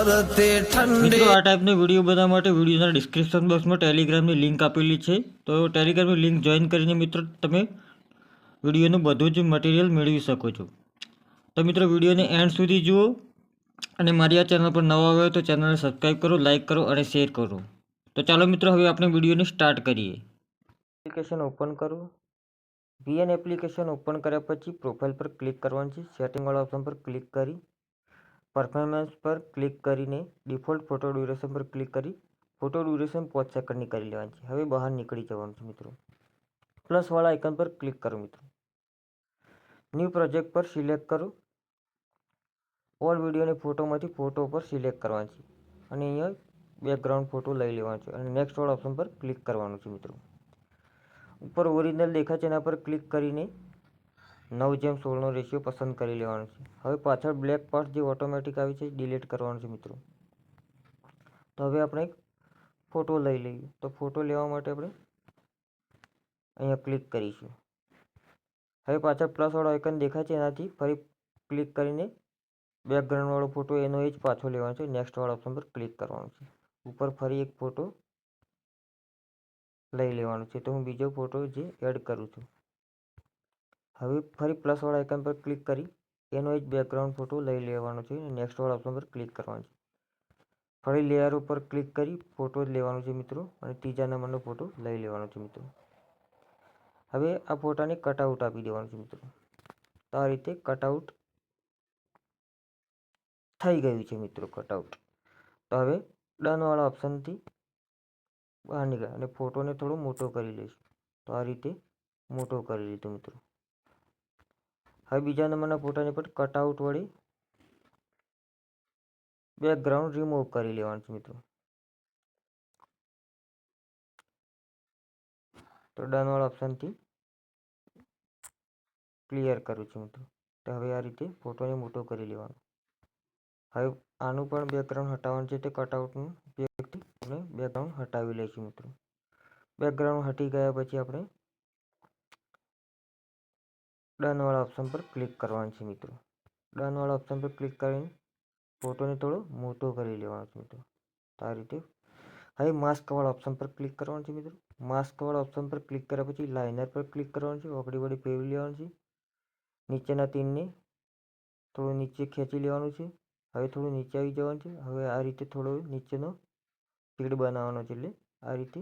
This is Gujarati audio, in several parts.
મિત્રો આ ટાઈપનો વિડીયો બનાવવા માટે વિડીયોના ડિસ્ક્રિપ્શન બોક્સમાં ટેલિગ્રામની લિંક આપેલી છે. તો ટેલિગ્રામની લિંક જોઈન કરીને મિત્રો તમે વિડીયોનું બધું જ મટીરિયલ મેળવી શકો છો. તો મિત્રો વિડીયોને એન્ડ સુધી જુઓ અને મારી આ ચેનલ પર નવા આવ્યો તો ચેનલને સબસ્ક્રાઈબ કરો, લાઇક કરો અને શેર કરો. તો ચાલો મિત્રો હવે આપણે વિડીયોને સ્ટાર્ટ કરીએ. એપ્લિકેશન ઓપન કરો. VN એપ્લિકેશન ઓપન કર્યા પછી પ્રોફાઇલ પર ક્લિક કરવાનું છે. સેટિંગવાળા ઓપ્શન પર ક્લિક કરી પરફોર્મન્સ પર ક્લિક કરીને ડિફોલ્ટ ફોટો ડ્યુરેશન પર ક્લિક કરી ફોટો ડ્યુરેશન 5 સેકન્ડની કરી લેવાની છે. હવે બહાર નીકળી જવાનું છે મિત્રો. પ્લસવાળા આઇકન પર ક્લિક કરો મિત્રો. ન્યૂ પ્રોજેક્ટ પર સિલેક્ટ કરો. ઓલ વિડીયોની ફોટોમાંથી ફોટો પર સિલેક્ટ કરવાની છે અને અહીંયા બેકગ્રાઉન્ડ ફોટો લઈ લેવાનો છે અને નેક્સ્ટ વાળા ઓપ્શન પર ક્લિક કરવાનું છે મિત્રો. ઉપર ઓરિજિનલ દેખાય છે એના પર ક્લિક કરીને 9:16નો રેશિયો પસંદ કરી લેવાનો છે. હવે પાછળ બ્લેક પાર્ટ જે ઓટોમેટિક આવી છે ડિલીટ કરવાનું છે મિત્રો. તો હવે આપણે એક ફોટો લઈ લઈએ. તો ફોટો લેવા માટે આપણે અહીંયા ક્લિક કરીશું. હવે પાછળ પ્લસવાળો આઇકન દેખાય છે એનાથી ફરી ક્લિક કરીને બેકગ્રાઉન્ડવાળો ફોટો એનો એ જ પાછો લેવાનો છે. નેક્સ્ટવાળા ઓપ્શન પર ક્લિક કરવાનું છે. ઉપર ફરી એક ફોટો લઈ લેવાનું છે. તો હું બીજો ફોટો જે એડ કરું છું. હવે ફરી પ્લસવાળા આઇકન પર ક્લિક કરી એનો જ બેકગ્રાઉન્ડ ફોટો લઈ લેવાનો છે અને નેક્સ્ટવાળા ઓપ્શન પર ક્લિક કરવાનું છે. ફરી લેયર ઉપર ક્લિક કરી ફોટો જ લેવાનો છે મિત્રો અને ત્રીજા નંબરનો ફોટો લઈ લેવાનો છે મિત્રો. હવે આ ફોટાને કટઆઉટ આપી દેવાનું છે મિત્રો. તો આ રીતે કટઆઉટ થઈ ગયું છે મિત્રો. કટઆઉટ. તો હવે ડનવાળા ઓપ્શનથી બહાર નીકળે અને ફોટોને થોડો મોટો કરી લઈશું. તો આ રીતે મોટો કરી લીધો મિત્રો. હવે બીજા નંબરના ફોટાને પણ કટઆઉટ વડે બેકગ્રાઉન્ડ રિમૂવ કરી લેવાનું છે મિત્રો. તો ડનવાળા ઓપ્શનથી ક્લિયર કરું છું મિત્રો. તો હવે આ રીતે ફોટોને મોટો કરી લેવાનો. હવે આનું પણ બેકગ્રાઉન્ડ હટાવવાનું છે. તે કટઆઉટનું ઉપયોગથી આપણે બેકગ્રાઉન્ડ હટાવી લઈશું મિત્રો. બેકગ્રાઉન્ડ હટી ગયા પછી આપણે ડનવાળા ઓપ્શન પર ક્લિક કરવાનું છે મિત્રો. ડનવાળા ઓપ્શન પર ક્લિક કરીને ફોટોને થોડો મોટો કરી લેવાનો છે મિત્રો. તો આ રીતે હવે માસ્કવાળા ઓપ્શન પર ક્લિક કરવાનું છે મિત્રો. માસ્કવાળા ઓપ્શન પર ક્લિક કર્યા પછી લાઇનર પર ક્લિક કરવાનું છે. ઓગળી વળી ફેરવી લેવાનું છે. નીચેના તીરને થોડું નીચે ખેંચી લેવાનું છે. હવે થોડું નીચે આવી જવાનું છે. હવે આ રીતે થોડો નીચેનો શેડ બનાવવાનો છે. એટલે આ રીતે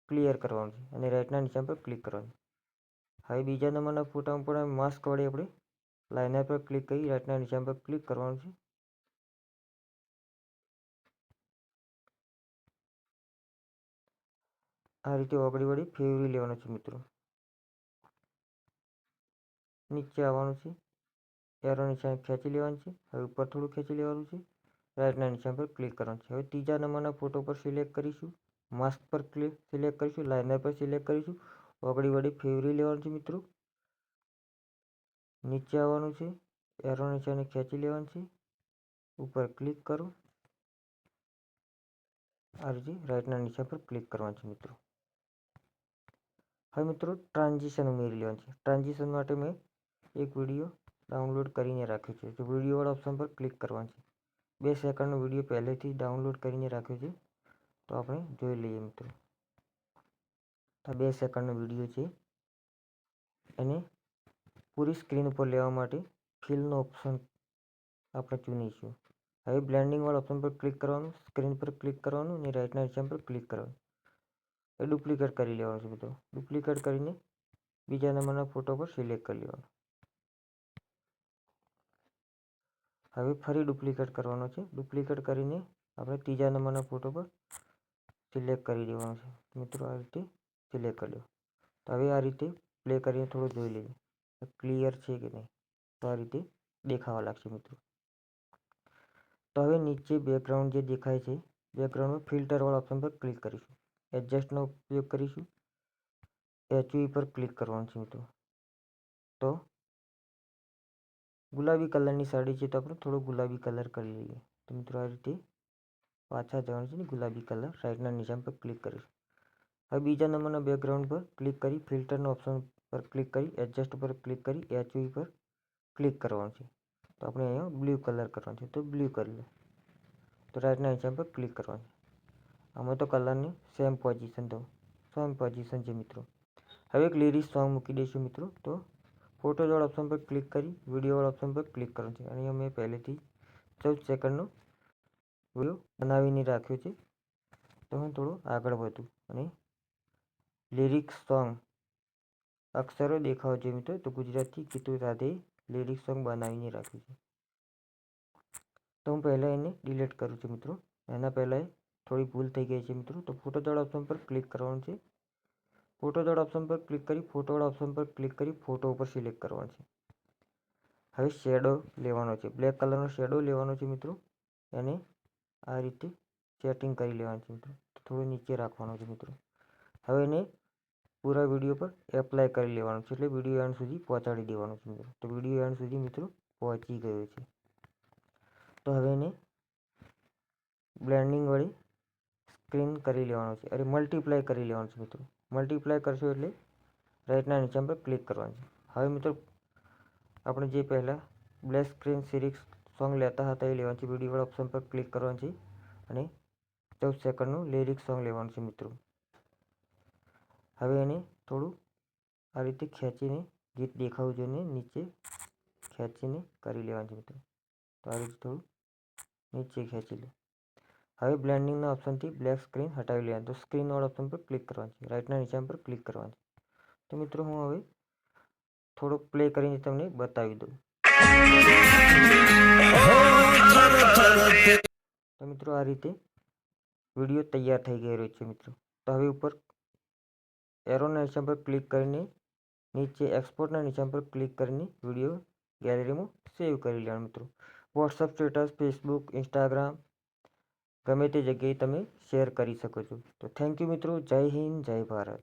ક્લિયર કરવાનું છે અને રાઇટના નિશાન પર ક્લિક કરવાનું. હવે બીજા નંબરના ફોટામાં પણ માસ્ક વડે આપણે લાઇનર પર ક્લિક કરી રાઇટના નિશાન પર ક્લિક કરવાનું છે. આ રીતે ઓગળી વળી ફેરવી લેવાનું છે મિત્રો. નીચે આવવાનું છે. એરો નિશાન ખેંચી લેવાનું છે. હવે ઉપર થોડું ખેંચી લેવાનું છે. રાઇટના નિશાન પર ક્લિક કરવાનું છે. હવે ત્રીજા નંબરના ફોટો પર સિલેક્ટ કરીશું. માસ્ક પર સિલેક્ટ કરીશું. લાઇનર પર સિલેક્ટ કરીશું. ઓગળી વળી ફેરવી લેવાનું છે મિત્રો. નીચે આવવાનું છે. એરો નિશાને ખેંચી લેવાનું છે. ઉપર ક્લિક કરો. આ રીતે રાઇટના નિશાન પર ક્લિક કરવાનું છે મિત્રો. હવે મિત્રો ટ્રાન્ઝિશન ઉમેરી લેવાનું છે. ટ્રાન્ઝિશન માટે મેં એક વિડીયો ડાઉનલોડ કરીને રાખ્યો છે. તો વિડીયોવાળા ઓપ્શન પર ક્લિક કરવાનું છે. 2 સેકન્ડનો વિડીયો પહેલેથી ડાઉનલોડ કરીને રાખ્યો છે. તો આપણે જોઈ લઈએ મિત્રો. આ 2 સેકન્ડનો વિડીયો છે. એને પૂરી સ્ક્રીન ઉપર લેવા માટે ફિલનો ઓપ્શન આપણે ચૂનીશું. હવે બ્લેન્ડિંગવાળા ઓપ્શન પર ક્લિક કરવાનું. સ્ક્રીન પર ક્લિક કરવાનું અને રાઇટના નિશાન પર ક્લિક કરવાનું. એ ડુપ્લિકેટ કરી લેવાનું છે મિત્રો. ડુપ્લિકેટ કરીને બીજા નંબરના ફોટો પર સિલેક્ટ કરી લેવાનું. હવે ફરી ડુપ્લિકેટ કરવાનો છે. ડુપ્લિકેટ કરીને આપણે ત્રીજા નંબરના ફોટો પર સિલેક્ટ કરી દેવાનું છે મિત્રો. આ રીતે સિલેક્ટ કરી લો. તો હવે આ રીતે પ્લે કરીને થોડું જોઈ લઈએ ક્લિયર છે કે નહીં. તો આ રીતે દેખાવા લાગશે મિત્રો. તો હવે નીચે બેકગ્રાઉન્ડ જે દેખાય છે બેકગ્રાઉન્ડમાં ફિલ્ટરવાળા ઓપ્શન પર ક્લિક કરીશું. એડજસ્ટનો ઉપયોગ કરીશું. HV પર ક્લિક કરવાનું છે મિત્રો. તો ગુલાબી કલરની સાડી છે તો આપણે થોડો ગુલાબી કલર કરી લઈએ. તો મિત્રો આ રીતે પાછા જવાનું છે ને ગુલાબી કલર રાઇટના નિશાન પર ક્લિક કરીશું. હવે બીજા નંબરના બેકગ્રાઉન્ડ પર ક્લિક કરી ફિલ્ટરના ઓપ્શન પર ક્લિક કરી એડજસ્ટ પર ક્લિક કરી HV પર ક્લિક કરવાનું છે. તો આપણે અહીંયા બ્લુ કલર કરવાનો છે તો બ્લુ કરી લો. તો રાઇટના નિશાન પર ક્લિક કરવાનું. આમાં તો કલરની સેમ પોઝિશન છે મિત્રો. હવે એક લિરિક્સ સોંગ મૂકી દઈશું મિત્રો. તો ફોટોઝવાળા ઓપ્શન પર ક્લિક કરી વિડીયોવાળા ઓપ્શન પર ક્લિક કરવાનું છે. અહીંયા મેં પહેલેથી 14 સેકન્ડનો વિડીયો બનાવીને રાખ્યો છે. તો હું થોડું આગળ વધું અને લિરિક્સ સોંગ અક્ષરો દેખાવ છે મિત્રો. તો ગુજરાતી ગીતો સાથે લિરિક્સ સોંગ બનાવીને રાખ્યું છે. તો હું પહેલાં એને ડિલીટ કરું છું મિત્રો. એના પહેલાં થોડી ભૂલ થઈ ગઈ છે મિત્રો. તો ફોટોઝવાળા ઓપ્શન પર ક્લિક કરવાનું છે. ફોટોઝવાળા ઓપ્શન પર ક્લિક કરી ફોટો ઉપર સિલેક્ટ કરવાનું છે. હવે શેડો લેવાનો છે. બ્લેક કલરનો શેડો લેવાનો છે મિત્રો. એને આ રીતે સેટિંગ કરી લેવાનું છે મિત્રો. થોડું નીચે રાખવાનું છે મિત્રો. હવે એને પૂરા વિડીયો પર એપ્લાય કરી લેવાનું છે. એટલે વિડીયો એન્ડ સુધી પહોંચાડી દેવાનું છે મિત્રો. તો વિડીયો એન્ડ સુધી મિત્રો પહોંચી ગયો છે. તો હવે એને બ્લેન્ડિંગ વડે સ્ક્રીન કરી લેવાનું છે. અરે મલ્ટીપ્લાય કરી લેવાનું છે મિત્રો. મલ્ટીપ્લાય કરશો એટલે રાઇટના નિશાન પર ક્લિક કરવાનું છે. હવે મિત્રો આપણે જે પહેલાં બ્લેક સ્ક્રીન સિરીઝ સોંગ લેતા હતા એ લેવાનું છે. વિડીયોવાળા ઓપ્શન પર ક્લિક કરવાનું છે અને 14 સેકન્ડનું લિરિક્સ સોંગ લેવાનું છે મિત્રો. હવે એને થોડું આ રીતે ખેંચીને ગીત દેખાવું જોઈએ નીચે ખેંચીને કરી લેવાનું છે મિત્રો. તો આ રીતે થોડું નીચે ખેંચી લો. હવે બ્લેન્ડિંગના ઓપ્શનથી બ્લેક સ્ક્રીન હટાવી લેવાનું. તો સ્ક્રીનવાળા ઓપ્શન પર ક્લિક કરવાનું છે. રાઇટના નિશાન પર ક્લિક કરવાનું છે. તો મિત્રો હું હવે થોડોક પ્લે કરીને તમને બતાવી દઉં. તો મિત્રો આ રીતે વિડીયો તૈયાર થઈ ગયો છે મિત્રો. તો હવે ઉપર એરોના નિશાન પર ક્લિક કરીને નીચે એક્સપોર્ટના નિશાન પર ક્લિક કરીને વિડીયો ગેલેરીમાં સેવ કરી લેવાનું મિત્રો. વોટ્સઅપ સ્ટેટસ, ફેસબુક, ઇન્સ્ટાગ્રામ ગમે તે જગ્યાએ તમે શેર કરી શકો છો. તો થેન્ક યુ મિત્રો. જય હિન્દ, જય ભારત.